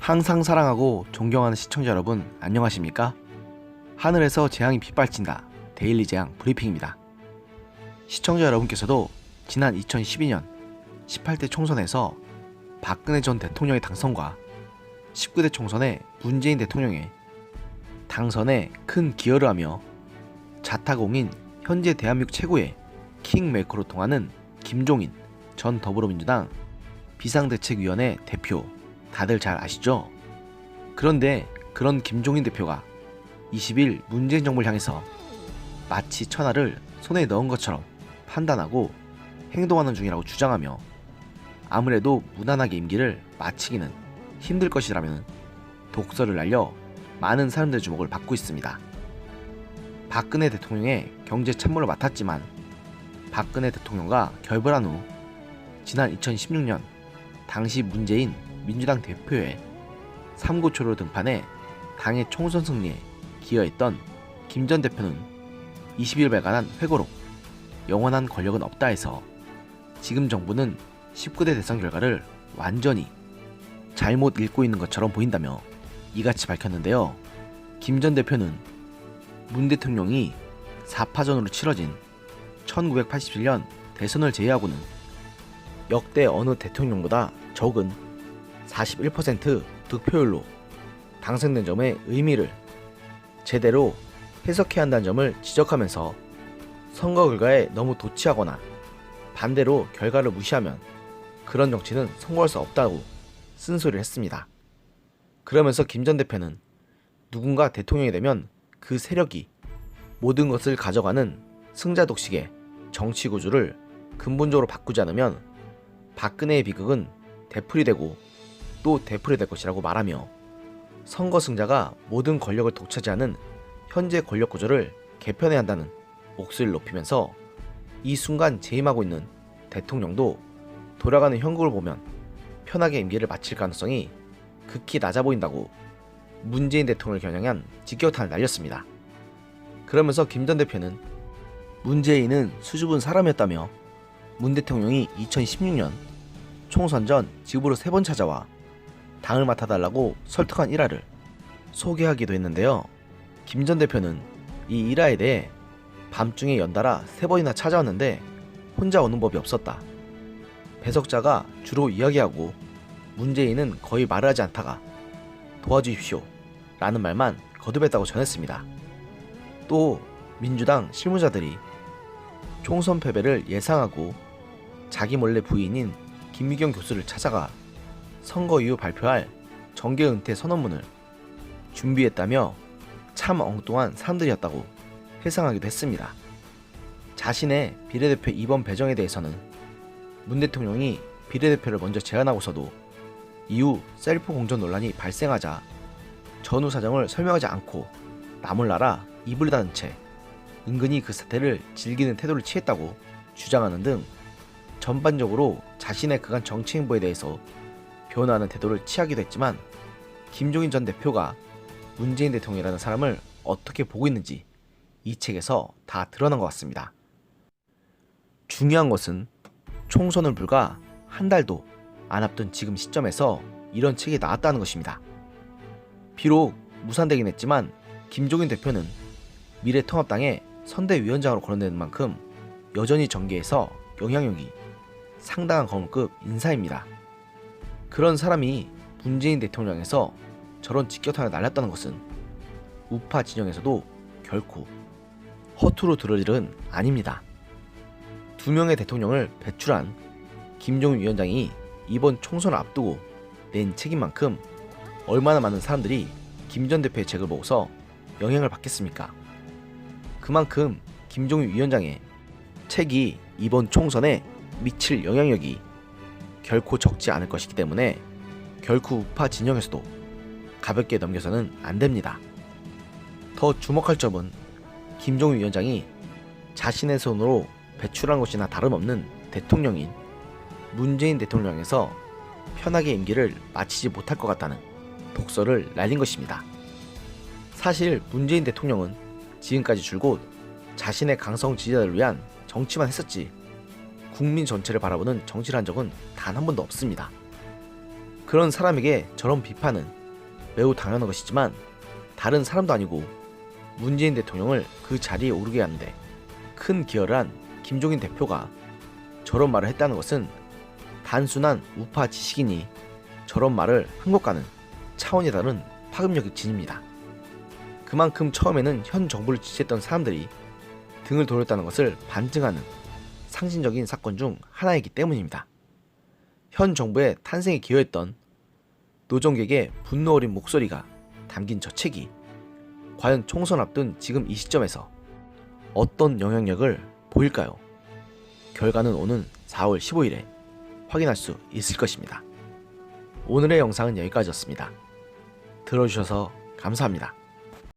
항상 사랑하고 존경하는 시청자 여러분, 안녕하십니까? 하늘에서 재앙이 빗발친다. 데일리 재앙 브리핑입니다. 시청자 여러분께서도 지난 2012년 18대 총선에서 박근혜 전 대통령의 당선과 19대 총선의 문재인 대통령의 당선에 큰 기여를 하며 자타공인 현재 대한민국 최고의 킹메이커로 통하는 김종인 전 더불어민주당 비상대책위원회 대표 다들 잘 아시죠? 그런데 그런 김종인 대표가 20일 문재인 정부를 향해서 마치 천하를 손에 넣은 것처럼 판단하고 행동하는 중이라고 주장하며 아무래도 무난하게 임기를 마치기는 힘들 것이라면 독설을 날려 많은 사람들의 주목을 받고 있습니다. 박근혜 대통령의 경제 참모를 맡았지만 박근혜 대통령과 결별한 후 지난 2016년 당시 문재인 민주당 대표에 3고초로 등판해 당의 총선 승리에 기여했던 김 전 대표는 20일 발간한 회고록 영원한 권력은 없다 해서 지금 정부는 19대 대선 결과를 완전히 잘못 읽고 있는 것처럼 보인다며 이같이 밝혔는데요. 김 전 대표는 문 대통령이 4파전으로 치러진 1987년 대선을 제외하고는 역대 어느 대통령보다 적은 41% 득표율로 당선된 점의 의미를 제대로 해석해야 한다는 점을 지적하면서 선거 결과에 너무 도취하거나 반대로 결과를 무시하면 그런 정치는 성공할 수 없다고 쓴소리를 했습니다. 그러면서 김 전 대표는 누군가 대통령이 되면 그 세력이 모든 것을 가져가는 승자 독식의 정치 구조를 근본적으로 바꾸지 않으면 박근혜의 비극은 되풀이되고 또 되풀이될 것이라고 말하며 선거 승자가 모든 권력을 독차지하는 현재 권력 구조를 개편해야 한다는 목소리를 높이면서 이 순간 재임하고 있는 대통령도 돌아가는 형국을 보면 편하게 임기를 마칠 가능성이 극히 낮아 보인다고 문재인 대통령을 겨냥한 직격탄을 날렸습니다. 그러면서 김 전 대표는 문재인은 수줍은 사람이었다며 문 대통령이 2016년 총선 전 집으로 3번 찾아와 당을 맡아달라고 설득한 일화를 소개하기도 했는데요. 김 전 대표는 이 일화에 대해 밤중에 연달아 3번이나 찾아왔는데 혼자 오는 법이 없었다. 배석자가 주로 이야기하고 문재인은 거의 말을 하지 않다가 도와주십시오 라는 말만 거듭했다고 전했습니다. 또 민주당 실무자들이 총선 패배를 예상하고 자기 몰래 부인인 김미경 교수를 찾아가 선거 이후 발표할 정계 은퇴 선언문을 준비했다며 참 엉뚱한 사람들이었다고 회상하기도 했습니다. 자신의 비례대표 2번 배정에 대해서는 문 대통령이 비례대표를 먼저 제안하고서도 이후 셀프 공천 논란이 발생하자 전후 사정을 설명하지 않고 나몰라라 입을 닫은 채 은근히 그 사태를 즐기는 태도를 취했다고 주장하는 등 전반적으로 자신의 그간 정치 행보에 대해서 변화하는 태도를 취하기도 했지만 김종인 전 대표가 문재인 대통령이라는 사람을 어떻게 보고 있는지 이 책에서 다 드러난 것 같습니다. 중요한 것은 총선을 불과 한 달도 안 앞둔 지금 시점에서 이런 책이 나왔다는 것입니다. 비록 무산되긴 했지만 김종인 대표는 미래통합당의 선대위원장으로 거론되는 만큼 여전히 정계에서 영향력이 상당한 거물급 인사입니다. 그런 사람이 문재인 대통령에서 저런 직격탄을 날렸다는 것은 우파 진영에서도 결코 허투루 들을 일은 아닙니다. 2명의 대통령을 배출한 김종인 위원장이 이번 총선을 앞두고 낸 책인 만큼 얼마나 많은 사람들이 김 전 대표의 책을 보고서 영향을 받겠습니까? 그만큼 김종인 위원장의 책이 이번 총선에 미칠 영향력이 결코 적지 않을 것이기 때문에 결코 우파 진영에서도 가볍게 넘겨서는 안 됩니다. 더 주목할 점은 김종인 위원장이 자신의 손으로 배출한 것이나 다름없는 대통령인 문재인 대통령에서 편하게 임기를 마치지 못할 것 같다는 독설을 날린 것입니다. 사실 문재인 대통령은 지금까지 줄곧 자신의 강성 지지자들을 위한 정치만 했었지 국민 전체를 바라보는 정치를 한 적은 단 한 번도 없습니다. 그런 사람에게 저런 비판은 매우 당연한 것이지만 다른 사람도 아니고 문재인 대통령을 그 자리에 오르게 하는데 큰 기여를 한 김종인 대표가 저런 말을 했다는 것은 단순한 우파 지식인이 저런 말을 한 것과는 차원이 다른 파급력이 지닙니다. 그만큼 처음에는 현 정부를 지지했던 사람들이 등을 돌렸다는 것을 반증하는 상징적인 사건 중 하나이기 때문입니다. 현 정부의 탄생에 기여했던 노정객의 분노 어린 목소리가 담긴 저 책이 과연 총선 앞둔 지금 이 시점에서 어떤 영향력을 보일까요? 결과는 오는 4월 15일에 확인할 수 있을 것입니다. 오늘의 영상은 여기까지였습니다. 들어주셔서 감사합니다.